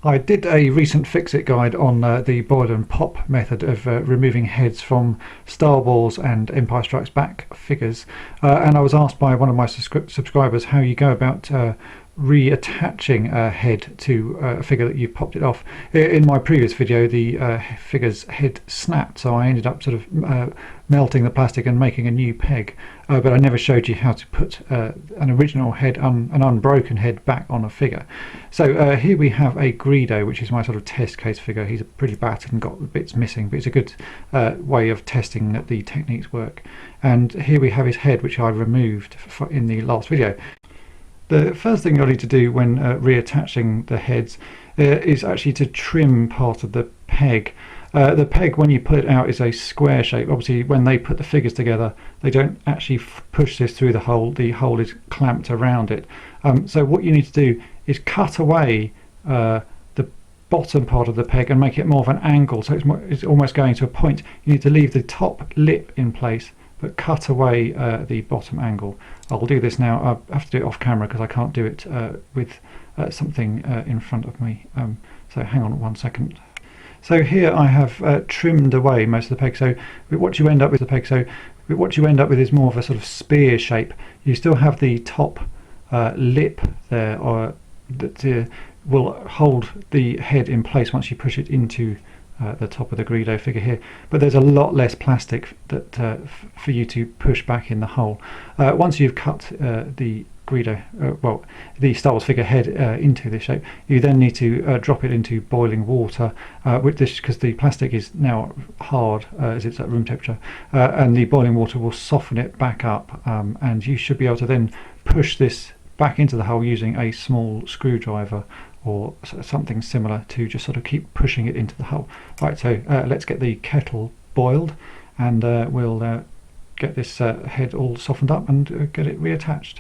I did a recent fix-it guide on the boil and pop method of removing heads from Star Wars and Empire Strikes Back figures, and I was asked by one of my subscribers how you go about reattaching a head to a figure that you've popped it off. In my previous video, the figure's head snapped, so I ended up sort of melting the plastic and making a new peg, but I never showed you how to put an original head, an unbroken head, back on a figure. So here we have a Greedo, which is my sort of test case figure. He's pretty battered and got bits missing, but it's a good way of testing that the techniques work. And here we have his head, which I removed in the last video. The first thing you'll need to do when reattaching the heads is actually to trim part of the peg. The peg, when you pull it out, is a square shape. Obviously, when they put the figures together, they don't actually push this through the hole. The hole is clamped around it. So what you need to do is cut away the bottom part of the peg and make it more of an angle, so it's almost going to a point. You need to leave the top lip in place, but cut away the bottom angle. I'll do this now. I have to do it off camera because I can't do it with something in front of me. So hang on 1 second. So here I have trimmed away most of the peg. So what you end up with is more of a sort of spear shape. You still have the top lip there, or that will hold the head in place once you push it into the top of the Greedo figure here, but there's a lot less plastic that for you to push back in the hole. Once you've cut the Greedo, the Star Wars figure head into this shape, you then need to drop it into boiling water with this, because the plastic is now hard as it's at room temperature, and the boiling water will soften it back up, and you should be able to then push this back into the hole using a small screwdriver or something similar to just sort of keep pushing it into the hole. Right, so let's get the kettle boiled, and we'll get this head all softened up and get it reattached.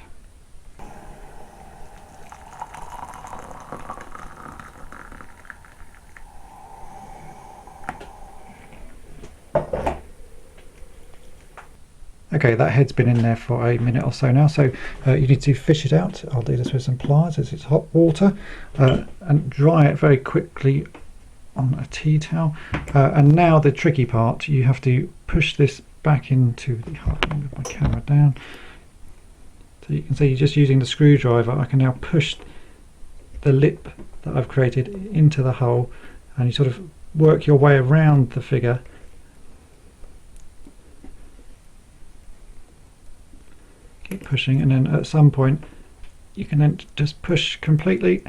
Okay, that head's been in there for a minute or so now, so you need to fish it out. I'll do this with some pliers as it's hot water, and dry it very quickly on a tea towel. And now the tricky part, you have to push this back into the, I'll move my camera down, so you can see just using the screwdriver I can now push the lip that I've created into the hole, and you sort of work your way around the figure. Keep pushing, and then at some point you can then just push completely.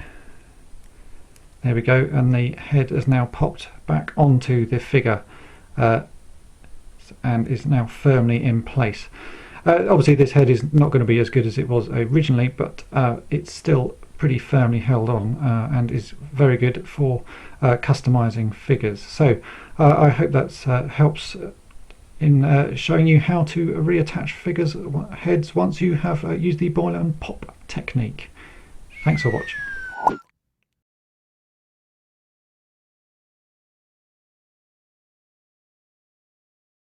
There we go, and the head has now popped back onto the figure and is now firmly in place. Obviously this head is not going to be as good as it was originally, but it's still pretty firmly held on and is very good for customizing figures. So I hope that helps in showing you how to reattach figures heads once you have used the boil and pop technique. Thanks for watching.